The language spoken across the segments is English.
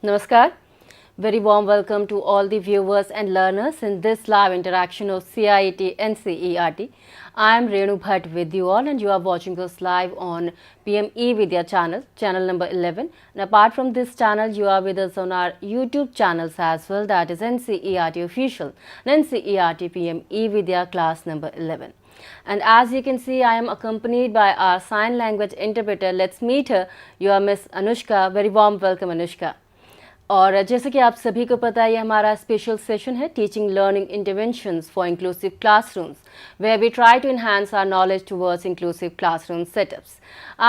Namaskar. Very warm welcome to all the viewers and learners in this live interaction of CIET NCERT. I am Renu Bhatt with you all, and you are watching us live on PMeVIDYA channel number 11. And apart from this channel, you are with us on our YouTube channels as well, that is NCERT Official and NCERT PMeVIDYA class number 11. And as you can see, I am accompanied by our sign language interpreter. Let's meet her. You are Miss Anushka. Very warm welcome, Anushka. और जैसे कि आप सभी को पता है, ये हमारा स्पेशल सेशन है teaching learning interventions for inclusive classrooms, where we try to enhance our knowledge towards inclusive classroom setups.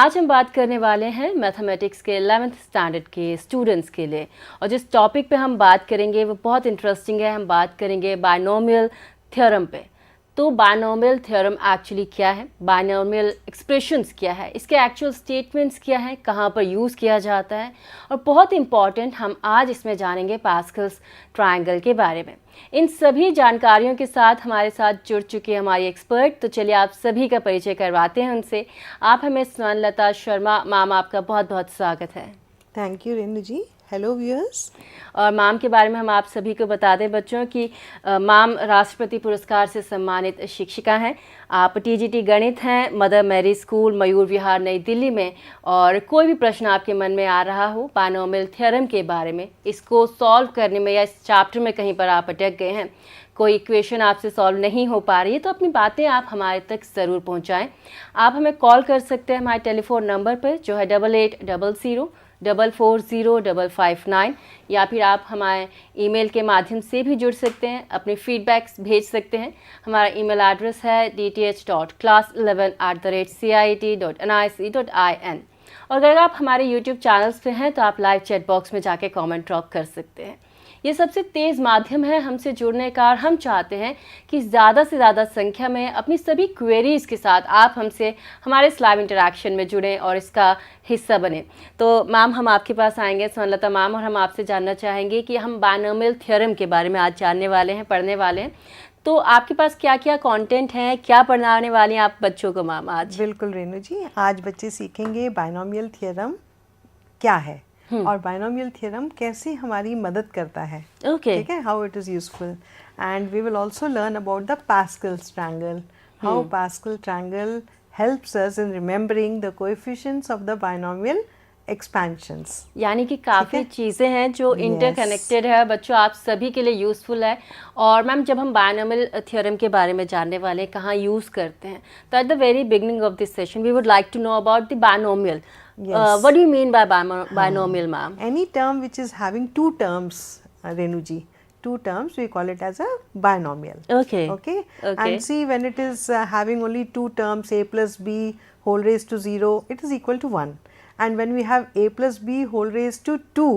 आज हम बात करने वाले हैं मैथमेटिक्स के 11th स्टैंडर्ड के स्टूडेंट्स के लिए, और जिस टॉपिक पे हम बात करेंगे वो बहुत इंटरेस्टिंग है। हम बात करेंगे बायनोमियल थ्योरम पे। तो बायनोमियल थ्योरम एक्चुअली क्या है, बायनोमियल एक्सप्रेशंस क्या है, इसके एक्चुअल स्टेटमेंट्स क्या हैं, कहाँ पर यूज़ किया जाता है, और बहुत इंपॉर्टेंट हम आज इसमें जानेंगे पास्कल्स ट्रायंगल के बारे में। इन सभी जानकारियों के साथ हमारे साथ जुड़ चुके हैं हमारी एक्सपर्ट। तो चलिए आप सभी का परिचय करवाते हैं उनसे। आप हमें स्वर्न लता शर्मा मैम, आपका बहुत बहुत स्वागत है। Thank you Renu ji. Hello viewers. और मैम के बारे में हम आप सभी को बता दें बच्चों कि मैम राष्ट्रपति पुरस्कार से सम्मानित शिक्षिका हैं। आप टीजीटी गणित हैं mother Mary school Mayur Vihar नई दिल्ली में। और कोई भी प्रश्न आपके मन में आ रहा हो बायनोमियल थ्योरम के बारे में, इसको सॉल्व करने में या इस चैप्टर में कहीं पर आप अटक गए हैं, कोई इक्वेशन आपसे सॉल्व नहीं हो पा रही है, तो अपनी बातें आप हमारे तक ज़रूर पहुंचाएं। आप हमें कॉल कर सकते हैं हमारे टेलीफोन नंबर पर जो है 8800440559, या फिर आप हमारे ईमेल के माध्यम से भी जुड़ सकते हैं, अपने फीडबैक्स भेज सकते हैं। हमारा ईमेल एड्रेस है dth.class11@ciet.nic.in। और अगर आप हमारे यूट्यूब चैनल्स पे हैं तो आप लाइव चैट बॉक्स में जाके कमेंट ड्रॉप कर सकते हैं। ये सबसे तेज़ माध्यम है हमसे जुड़ने का, और हम चाहते हैं कि ज़्यादा से ज़्यादा संख्या में अपनी सभी क्वेरीज़ के साथ आप हमसे हमारे इस लाइव इंटरेक्शन में जुड़ें और इसका हिस्सा बने। तो मैम हम आपके पास आएंगे स्वर्णलता मैम, और हम आपसे जानना चाहेंगे कि हम बायनोमियल थ्योरम के बारे में आज जानने वाले हैं, पढ़ने वाले हैं। तो आपके पास क्या क्या कंटेंट है, क्या पढ़ाने वाले हैं आप बच्चों को मैम आज? बिल्कुल रेनू जी, आज बच्चे सीखेंगे बायनोमियल थ्योरम क्या है और बायनोमियल थ्योरम कैसे हमारी मदद करता है। ओके, ठीक है, how it is useful. And we will also learn about the Pascal's triangle, how Pascal triangle helps us in remembering the coefficients of the binomial expansions. यानी कि काफ़ी चीज़ें हैं जो इंटरकनेक्टेड है बच्चों, आप सभी के लिए यूज़फुल है। और मैम जब हम बायनोमियल थ्योरम के बारे में जानने वाले हैं, कहाँ यूज़ करते हैं, तो at the very beginning of this session we would like to know about the binomial. What do you mean by binomial, ma'am? Any term which is having two terms, Renu ji, two terms, we call it as a binomial. Okay. Okay. And see, when it is having only two terms, a plus b whole raised to 0, it is equal to 1. And when we have a plus b whole raised to 2,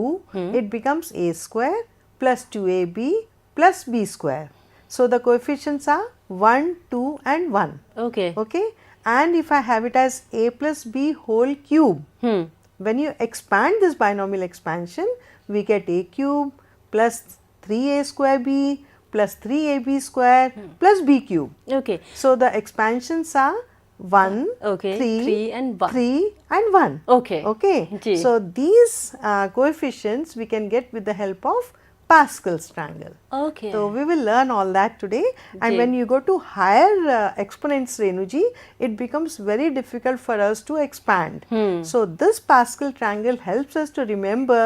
it becomes a square plus 2ab plus b square. So the coefficients are 1, 2 and 1. Okay. Okay. And if I have it as a plus b whole cube, when you expand this binomial expansion, we get a cube plus 3a square b plus 3ab square plus b cube. Okay. So the expansions are 1, Okay. 3 and 1. 3 and 1. Okay. Okay. जी. So these coefficients we can get with the help of Pascal's triangle. Okay. So we will learn all that today. And जी. when you go to higher exponents, Renu ji, it becomes very difficult for us to expand. So this Pascal triangle helps us to remember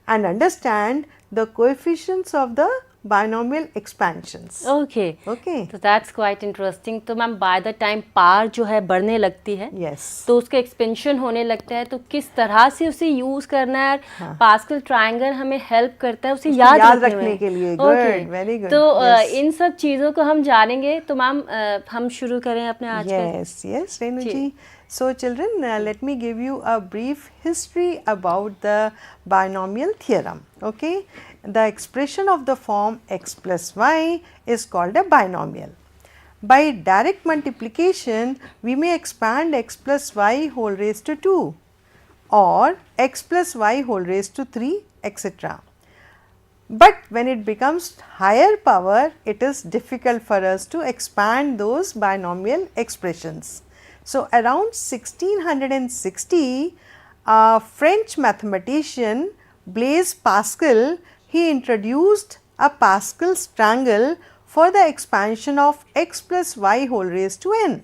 and understand the coefficients of the binomial expansions. Okay. Okay. तो that's quite interesting. तो ma'am by the time पार जो है बढ़ने लगती है, Yes. तो उसका expansion होने लगता है, तो किस तरह से उसे यूज करना है। पास्कल ट्रायंगल हमें हेल्प करता है उसे याद रखने के लिए। Okay. Good, very good. तो Yes. इन सब चीज़ों को हम जानेंगे। तो मैम हम शुरू करें अपने आज का। Yes, yes, Renu ji. So children, let me give you a brief history about the binomial theorem. Okay, the expression of the form x plus y is called a binomial. By direct multiplication, we may expand x plus y whole raised to 2 or x plus y whole raised to 3, etc. But when it becomes higher power, it is difficult for us to expand those binomial expressions. So around 1660, a French mathematician Blaise Pascal, he introduced a Pascal's triangle for the expansion of x plus y whole raised to n.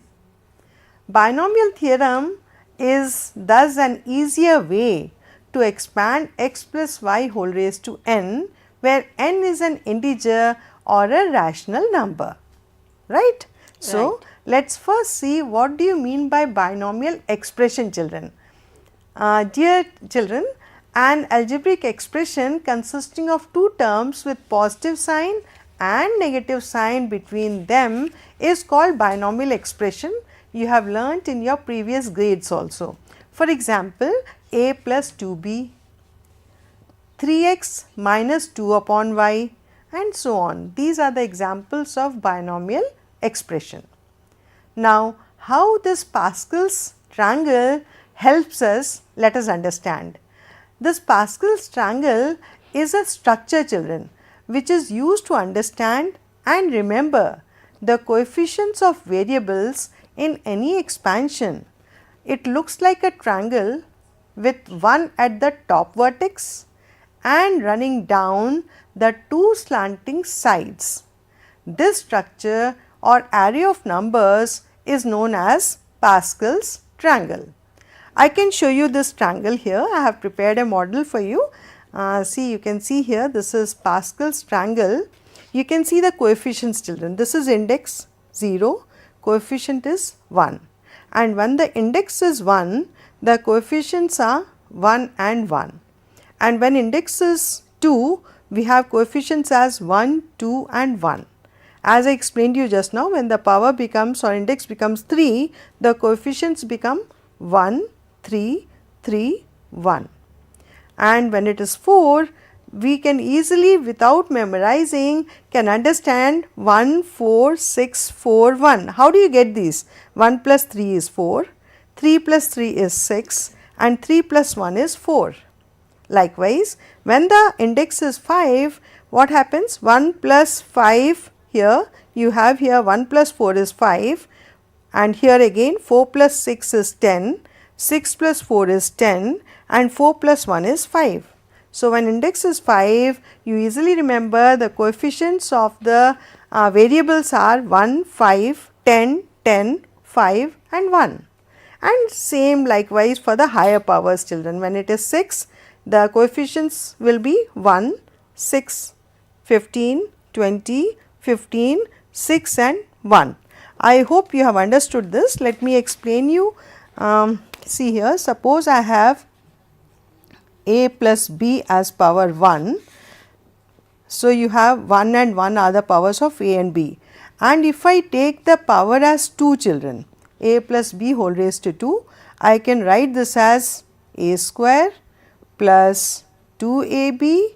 Binomial theorem is thus an easier way to expand x plus y whole raised to n, where n is an integer or a rational number, right? So, let us first see what do you mean by binomial expression, children. Dear children, an algebraic expression consisting of two terms with positive sign and negative sign between them is called binomial expression. You have learnt in your previous grades also. For example, a plus 2b, 3x minus 2 upon y, and so on. These are the examples of binomial expression. Now, how this Pascal's triangle helps us, let us understand. This Pascal's triangle is a structure, children, which is used to understand and remember the coefficients of variables in any expansion. It looks like a triangle with one at the top vertex and running down the two slanting sides. This structure or array of numbers is known as Pascal's triangle. I can show you this triangle here. I have prepared a model for you. See, you can see here, this is Pascal's triangle. You can see the coefficients, children. This is index 0, coefficient is 1. And when the index is 1, the coefficients are 1 and 1. And when index is 2, we have coefficients as 1, 2 and 1. As I explained you just now, when the power becomes or index becomes 3, the coefficients become 1, 3, 3, 1. And when it is 4, we can easily without memorizing can understand 1, 4, 6, 4, 1. How do you get these? 1 plus 3 is 4, 3 plus 3 is 6 and 3 plus 1 is 4. Likewise, when the index is 5, what happens? 1 plus 5 here, you have here 1 plus 4 is 5 and here again 4 plus 6 is 10, 6 plus 4 is 10 and 4 plus 1 is 5. So, when index is 5, you easily remember the coefficients of the variables are 1, 5, 10, 10, 5 and 1. And same likewise for the higher powers, children. When it is 6, the coefficients will be 1, 6, 15, 20, 15, 6 and 1. I hope you have understood this. Let me explain you. See here, suppose I have a plus b as power 1. So, you have 1 and 1 are the powers of a and b. And if I take the power as 2, children, a plus b whole raised to 2, I can write this as a square plus 2ab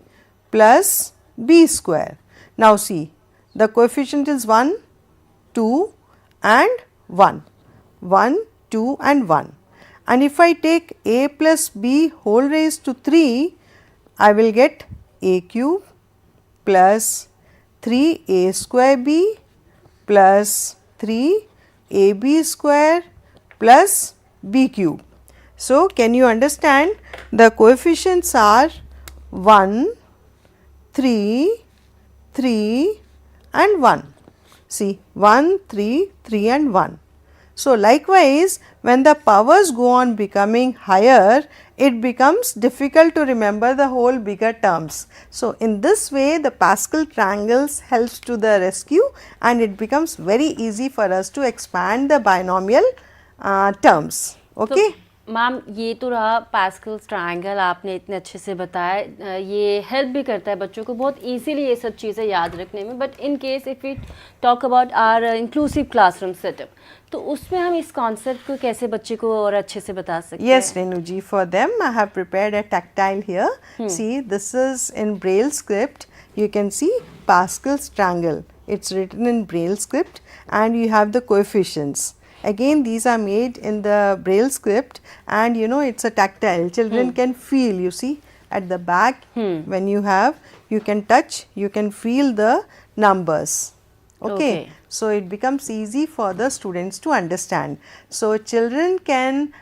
plus b square. Now, see, the coefficient is 1, 2 and 1, 1, 2 and 1. And if I take a plus b whole raised to 3, I will get a cube plus 3a square b plus 3ab square plus b cube. So, can you understand the coefficients are 1, 3, 3 and 1. See 1, 3, 3 and 1. So, likewise, when the powers go on becoming higher, it becomes difficult to remember the whole bigger terms. So, in this way the Pascal triangles helps to the rescue and it becomes very easy for us to expand the binomial terms. Okay. So, ma'am ये तो रहा pascals triangle, आपने इतने अच्छे से बताया, ये help भी करता है बच्चों को बहुत इजीली ये सब चीज़ें याद रखने में. But in case if we talk about our inclusive classroom setup, तो उसमें हम इस कॉन्सेप्ट को कैसे बच्चे को और अच्छे से बता सकते हैं? Yes, Renu ji, for them I have prepared a tactile here. See, this is in Braille script. You can see Pascal's triangle. It's written in Braille script and you have the coefficients. Again, these are made in the Braille script and you know it's a tactile. Children can feel, you see at the back when you have, you can touch, you can feel the numbers. Okay. So, it becomes easy for the students to understand. So, children can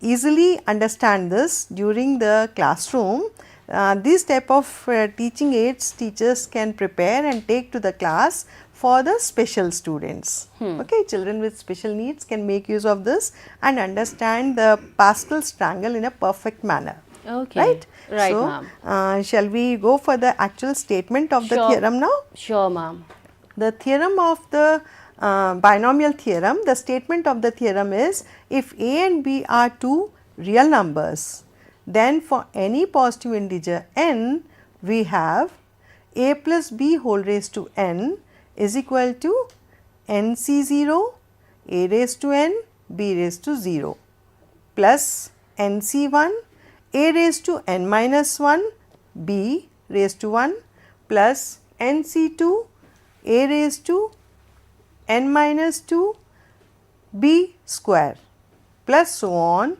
easily understand this during the classroom these type of teaching aids teachers can prepare and take to the class for the special students. Okay, children with special needs can make use of this and understand the Pascal's triangle in a perfect manner. Okay. Right? Right, So, ma'am. shall we go for the actual statement of the Sure. theorem now? Sure, ma'am. The theorem of the binomial theorem, the statement of the theorem is, if a and b are two real numbers, then for any positive integer n, we have a plus b whole raised to n is equal to nc0 a raised to n b raised to 0 plus nc1 a raised to n minus 1 b raised to 1 plus nc2 a raised to n minus 2 b square plus so on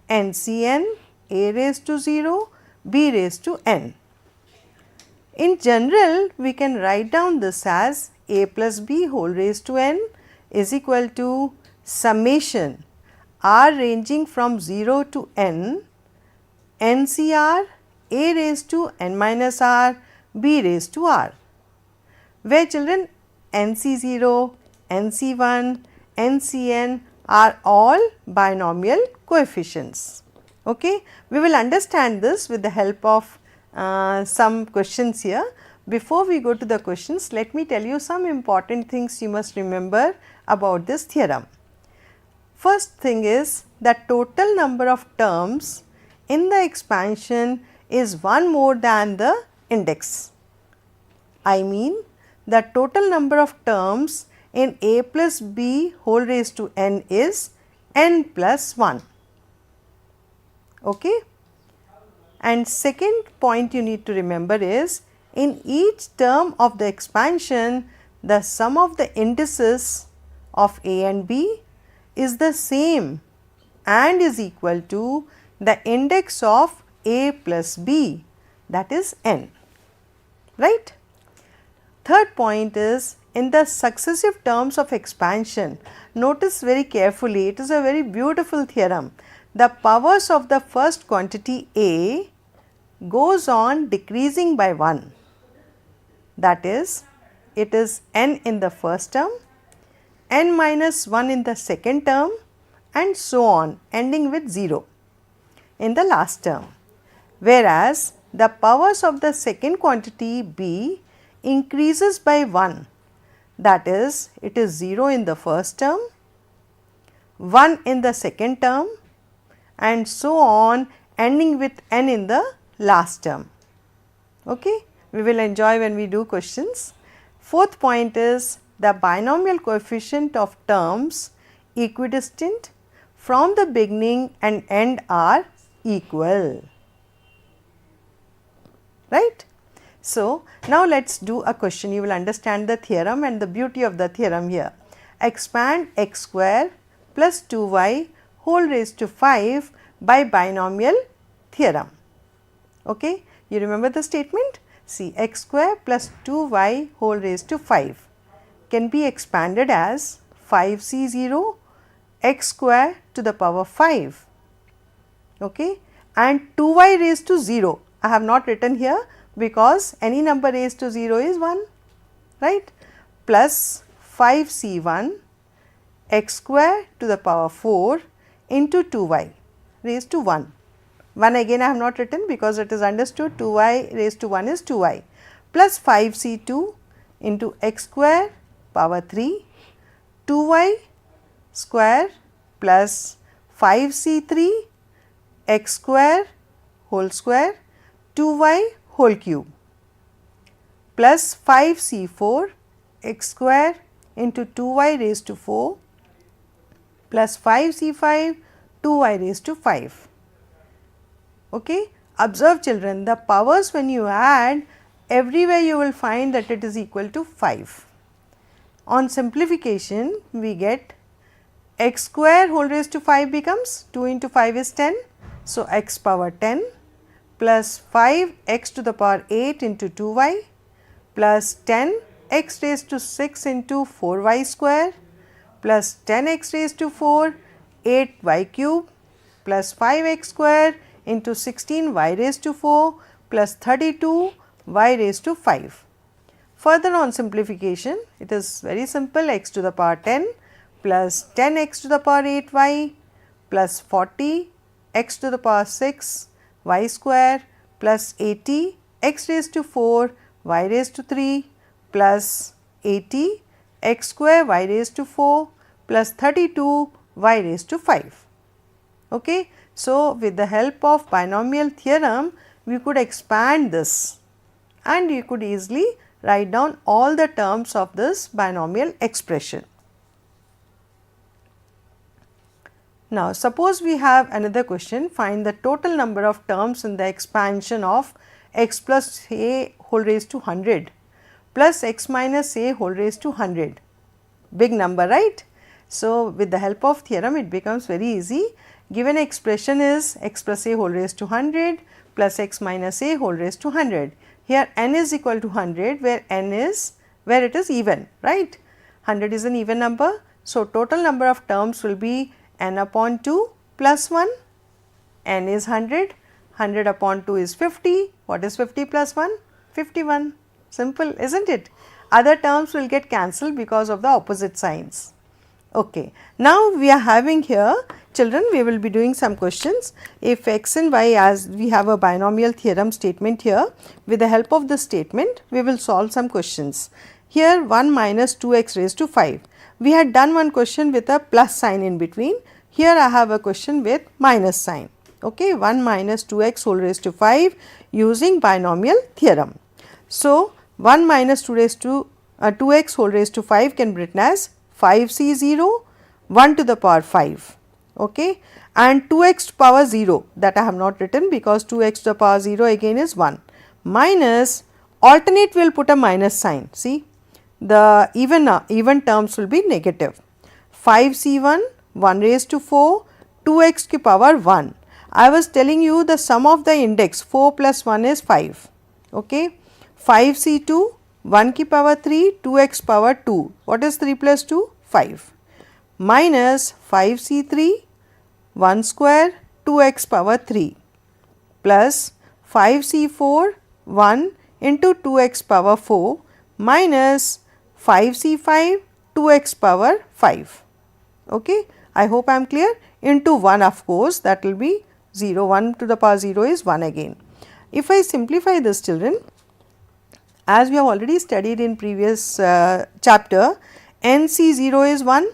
ncn a raised to 0 b raised to n. In general, we can write down this as a plus b whole raised to n is equal to summation r ranging from 0 to n NCR a raised to n minus r b raised to r, where children NC0, NC1, NCN are all binomial coefficients. Okay. We will understand this with the help of some questions here. Before we go to the questions, let me tell you some important things you must remember about this theorem. First thing is that total number of terms in the expansion is one more than the index. I mean the total number of terms in a plus b whole raised to n is n plus 1. Okay. And second point you need to remember is, in each term of the expansion, the sum of the indices of a and b is the same and is equal to the index of a plus b, that is n. Right? Third point is, in the successive terms of expansion, notice very carefully, it is a very beautiful theorem. The powers of the first quantity a goes on decreasing by 1, that is, it is n in the first term, n minus 1 in the second term and so on, ending with 0 in the last term, whereas the powers of the second quantity b increases by 1, that is, it is 0 in the first term, 1 in the second term and so on, ending with n in the last term. Okay. We will enjoy when we do questions. Fourth point is, the binomial coefficient of terms equidistant from the beginning and end are equal. Right? So, now let us do a question. You will understand the theorem and the beauty of the theorem here. Expand x square plus 2y whole raised to 5 by binomial theorem. Okay. You remember the statement? See, x square plus 2y whole raised to 5 can be expanded as 5c0 x square to the power 5. Okay. And 2y raised to 0, I have not written here because any number raised to 0 is 1, right, plus 5c1 x square to the power 4 into 2y raised to 1. 1 again I have not written because it is understood 2y raised to 1 is 2y, plus 5c2 into x square power 3, 2y square plus 5c3 x square whole square 2y whole cube plus 5c4 x square into 2y raised to 4 plus 5c5 2y raised to 5. Okay. Observe children, the powers when you add, everywhere you will find that it is equal to 5. On simplification, we get x square whole raised to 5 becomes 2 into 5 is 10. So, x power 10 plus 5 x to the power 8 into 2y plus 10 x raised to 6 into 4y square plus 10 x raised to 4 8y cube plus 5 x square into 16 y raised to 4 plus 32 y raised to 5. Further on simplification, it is very simple, x to the power 10 plus 10 x to the power 8 y plus 40 x to the power 6 y square plus 80 x raised to 4 y raised to 3 plus 80 x square y raised to 4 plus 32 y raised to 5. Okay. So, with the help of binomial theorem, we could expand this and you could easily write down all the terms of this binomial expression. Now, suppose we have another question, find the total number of terms in the expansion of x plus a whole raised to 100 plus x minus a whole raised to 100, big number, right. So, with the help of theorem it becomes very easy. Given expression is x plus a whole raised to 100 plus x minus a whole raised to 100. Here n is equal to 100 where it is even, right. 100 is an even number. So, total number of terms will be n upon 2 plus 1, n is 100, 100 upon 2 is 50, what is 50 plus 1? 51, simple, is not it? Other terms will get cancelled because of the opposite signs. Okay. Now, we are having here children, we will be doing some questions. If x and y, as we have a binomial theorem statement here, with the help of this statement we will solve some questions. Here 1 minus 2x raised to 5. We had done one question with a plus sign in between. Here I have a question with minus sign. Okay, 1 minus 2x whole raised to 5 using binomial theorem. So, 1 minus 2x whole raised to 5 can be written as 5c0 1 to the power 5, okay, and 2x to power 0, that I have not written because 2x to the power 0 again is 1, minus alternate we will put a minus sign. See, the even terms will be negative. 5c1 1 raised to 4 2x to power 1. I was telling you the sum of the index 4 plus 1 is 5, okay. 5c2 1 ki power 3 2x power 2, what is 3 plus 2? 5, minus 5c3 1 square 2x power 3 plus 5c4 1 into 2x power 4 minus 5c5 2x power 5. Okay. I hope I am clear, into 1 of course, that will be 0, 1 to the power 0 is 1 again. If I simplify this children, as we have already studied in previous chapter, NC0 is 1.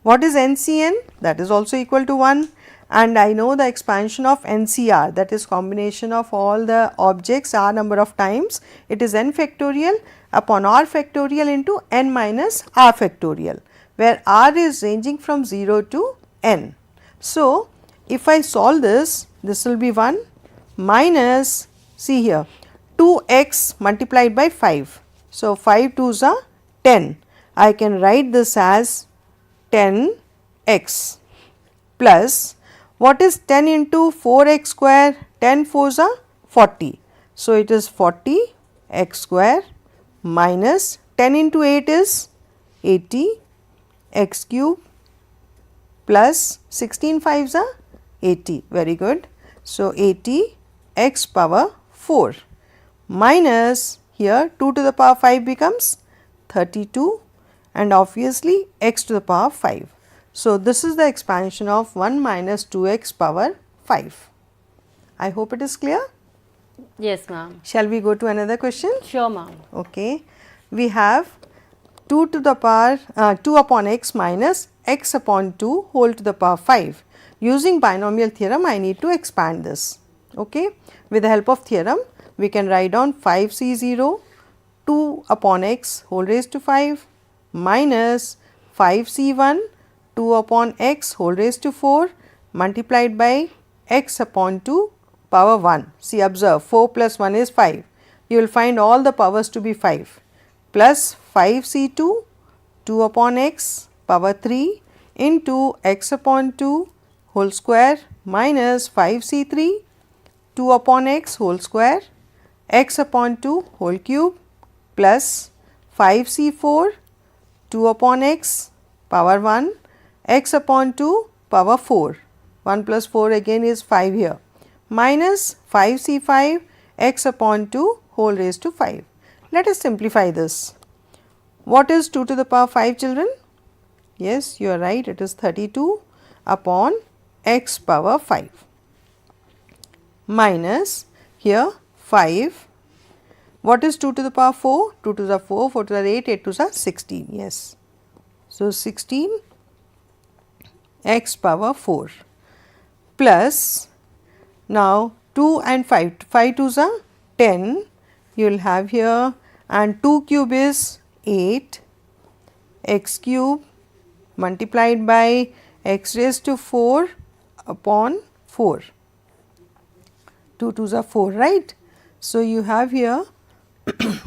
What is NCN? That is also equal to 1, and I know the expansion of NCR, that is combination of all the objects r number of times, it is n factorial upon r factorial into n minus r factorial, where r is ranging from 0 to n. So, if I solve this, this will be 1 minus, see here, 2x multiplied by 5. So, 5 2s are 10. I can write this as 10x plus, what is 10 into 4x square? 10 4s are 40. So, it is 40 x square minus 10 into 8 is 80 x cube plus 16 5s are 80, very good. So, 80 x power 4 minus here 2 to the power 5 becomes 32 and obviously x to the power 5. So, this is the expansion of 1 minus 2x power 5. I hope it is clear. Yes, ma'am. Shall we go to another question? Sure, ma'am. Okay. We have 2 to the power 2 upon x minus x upon 2 whole to the power 5. Using binomial theorem, I need to expand this. Okay. With the help of theorem, we can write down 5c0 2 upon x whole raised to 5 minus 5c1 2 upon x whole raised to 4 multiplied by x upon 2 power 1. See, observe, 4 plus 1 is 5. You will find all the powers to be 5 plus 5c2 2 upon x power 3 into x upon 2 whole square minus 5c3 2 upon x whole square x upon 2 whole cube plus 5c4 2 upon x power 1 x upon 2 power 4, 1 plus 4 again is 5 here, minus 5c5 x upon 2 whole raised to 5. Let us simplify this. What is 2 to the power 5, children? Yes, you are right, it is 32 upon x power 5 minus here 5. What is 2 to the power 4? 2 to the 4, 4 to the 8, 8 to the 16, yes. So, 16 x power 4 plus now 2 and 5, 5 to the 10 you will have here, and 2 cube is 8 x cube multiplied by x raised to 4 upon 4, 2 to the 4, right. So, you have here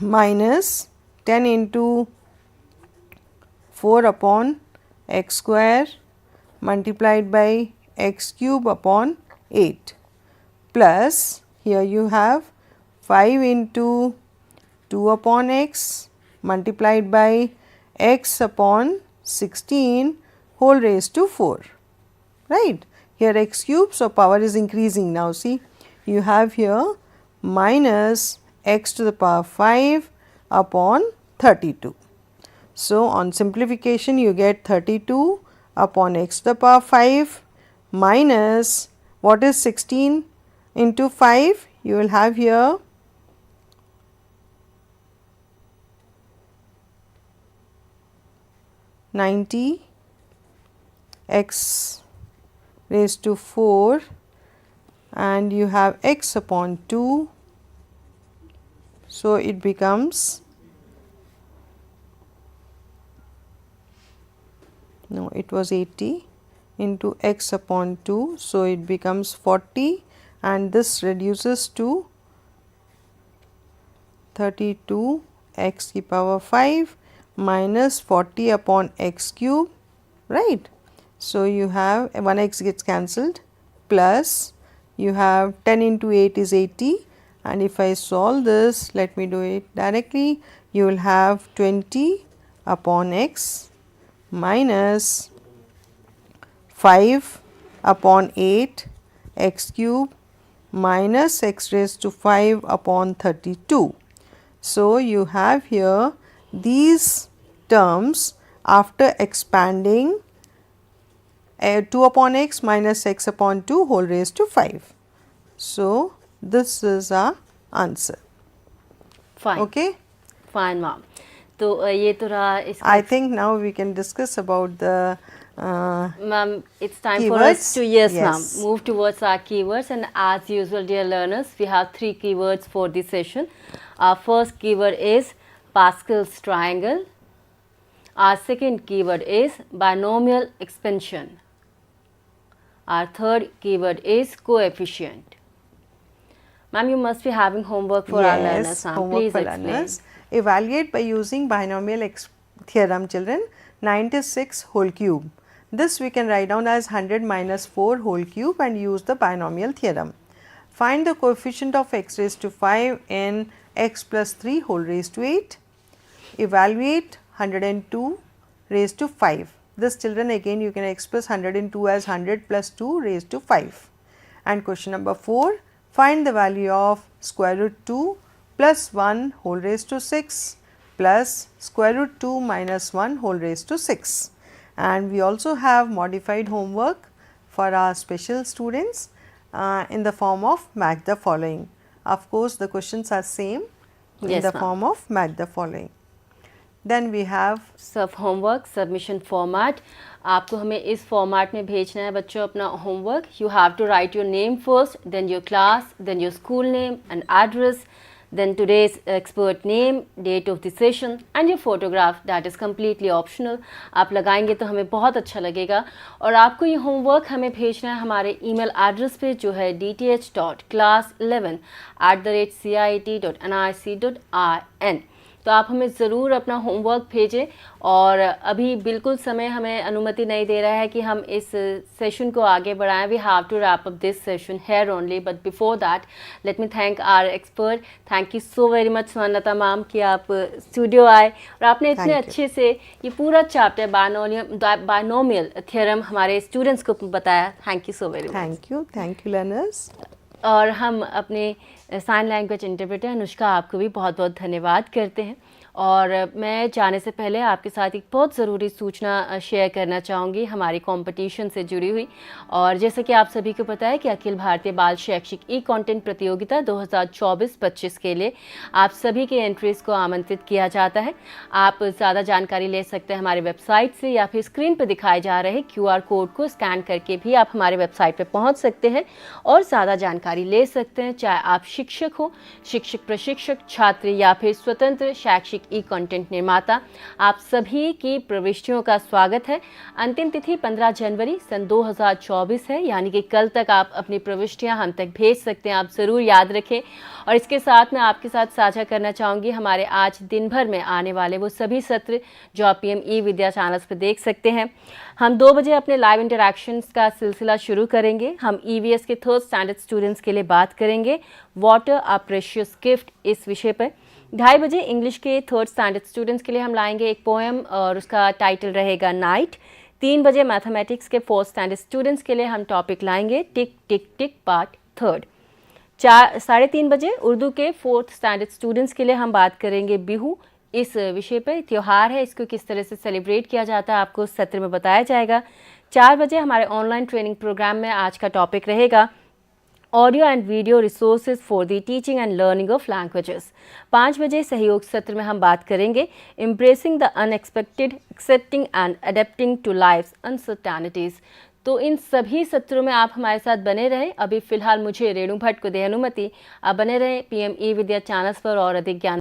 minus 10 into 4 upon x square multiplied by x cube upon 8 plus here you have 5 into 2 upon x multiplied by x upon 16 whole raised to 4, right. Here x cube, so power is increasing now. See, you have here minus x to the power 5 upon 32. So, on simplification you get 32 upon x to the power 5 minus what is 16 into 5, you will have here 90 x raised to 4 and you have x upon 2. So, it becomes, no, it was 80 into x upon 2. So, it becomes 40 and this reduces to 32 x to the power 5 minus 40 upon x cube, right. So, you have 1 x gets cancelled plus you have 10 into 8 is 80, and if I solve this, let me do it directly, you will have 20 upon x minus 5 upon 8 x cube minus x raised to 5 upon 32. So, you have here these terms after expanding 2 upon x minus x upon 2 whole raised to 5. So, this is our answer. Fine. Okay. Fine, ma'am. तो ये तो रहा इसका. I think now we can discuss about the Ma'am, it's time keywords. for us to, yes, Yes. ma'am, move towards our keywords, and as usual, dear learners, we have 3 keywords for this session. Our first keyword is Pascal's triangle. Our second keyword is binomial expansion. Our third keyword is coefficient. Ma'am, you must be having homework for our learners, ma'am. Homework Please for explain. learners. Evaluate by using binomial theorem, children. 96 whole cube. This we can write down as 100 minus 4 whole cube and use the binomial theorem. Find the coefficient of x raised to 5 in x plus 3 whole raised to 8. Evaluate 102 raised to 5. This, children, again you can express 102 as 100 plus 2 raised to 5. And question number 4, find the value of square root 2 plus 1 whole raised to 6 plus square root 2 minus 1 whole raised to 6. And we also have modified homework for our special students in the form of match the following. Of course, the questions are same in the form of match the following. Then we have सब homework submission format. आपको हमें इस format में भेजना है बच्चों अपना homework. You have to write your name first, then your class, then your school name and address, then today's expert name, date of the session and your photograph. That is completely optional. आप लगाएंगे तो हमें बहुत अच्छा लगेगा. और आपको ये homework हमें भेजना है हमारे email address पे जो है dth.class11@cit.nic.in. तो आप हमें ज़रूर अपना होमवर्क भेजें. और अभी बिल्कुल समय हमें अनुमति नहीं दे रहा है कि हम इस सेशन को आगे बढ़ाएं. We have to wrap up this session here only, but before that let me thank our expert. Thank you so very much Lata ma'am कि आप स्टूडियो आए और आपने इतने अच्छे से ये पूरा चैप्टर बाइनोमियल थ्योरम हमारे स्टूडेंट्स को बताया. Thank you so very much. Thank you learners. और हम अपने साइन लैंग्वेज इंटरप्रेटर अनुष्का आपको भी बहुत बहुत धन्यवाद करते हैं। और मैं जाने से पहले आपके साथ एक बहुत ज़रूरी सूचना शेयर करना चाहूँगी हमारी कंपटीशन से जुड़ी हुई। और जैसे कि आप सभी को पता है कि अखिल भारतीय बाल शैक्षिक ई कंटेंट प्रतियोगिता 2024-25 के लिए आप सभी के एंट्रीज़ को आमंत्रित किया जाता है। आप ज़्यादा जानकारी ले सकते हैं हमारे वेबसाइट से, या फिर स्क्रीन पर दिखाए जा रहे QR कोड को स्कैन करके भी आप हमारे वेबसाइट पर पहुँच सकते हैं और ज़्यादा जानकारी ले सकते हैं। चाहे आप शिक्षक हो, शिक्षक प्रशिक्षक, छात्र या फिर स्वतंत्र शैक्षिक ई कंटेंट निर्माता, आप सभी की प्रविष्टियों का स्वागत है। अंतिम तिथि 15 जनवरी सन 2024 है, यानी कि कल तक आप अपनी प्रविष्टियां हम तक भेज सकते हैं। आप ज़रूर याद रखें। और इसके साथ मैं आपके साथ साझा करना चाहूँगी हमारे आज दिन भर में आने वाले वो सभी सत्र जो आप PM eVidya चैनल्स पर देख सकते हैं। हम 2 बजे अपने लाइव इंटरैक्शंस का सिलसिला शुरू करेंगे। हम EVS के 3rd स्टैंडर्ड स्टूडेंट्स के लिए बात करेंगे वाटर अ प्रेशियस गिफ्ट इस विषय पर। 2:30 बजे इंग्लिश के 3rd स्टैंडर्ड स्टूडेंट्स के लिए हम लाएंगे एक पोएम और उसका टाइटल रहेगा नाइट। 3 बजे मैथमेटिक्स के 4th स्टैंडर्ड स्टूडेंट्स के लिए हम टॉपिक लाएंगे टिक टिक टिक पार्ट 3rd। 3:30 बजे उर्दू के 4th स्टैंडर्ड स्टूडेंट्स के लिए हम बात करेंगे बिहू इस विषय पर। त्यौहार है, इसको किस तरह से सेलिब्रेट किया जाता है आपको सत्र में बताया जाएगा। 4 बजे हमारे ऑनलाइन ट्रेनिंग प्रोग्राम में आज का टॉपिक रहेगा audio and video resources for the teaching and learning of languages. 5 बजे सहयोग सत्र में हम बात करेंगे embracing the unexpected, accepting and adapting to life's uncertainties. तो इन सभी सत्रों में आप हमारे साथ बने रहें। अभी फिलहाल मुझे रेणु भट्ट को दे अनुमति। आप बने रहें PM eVidya चैनल्स पर और अधिक ज्ञान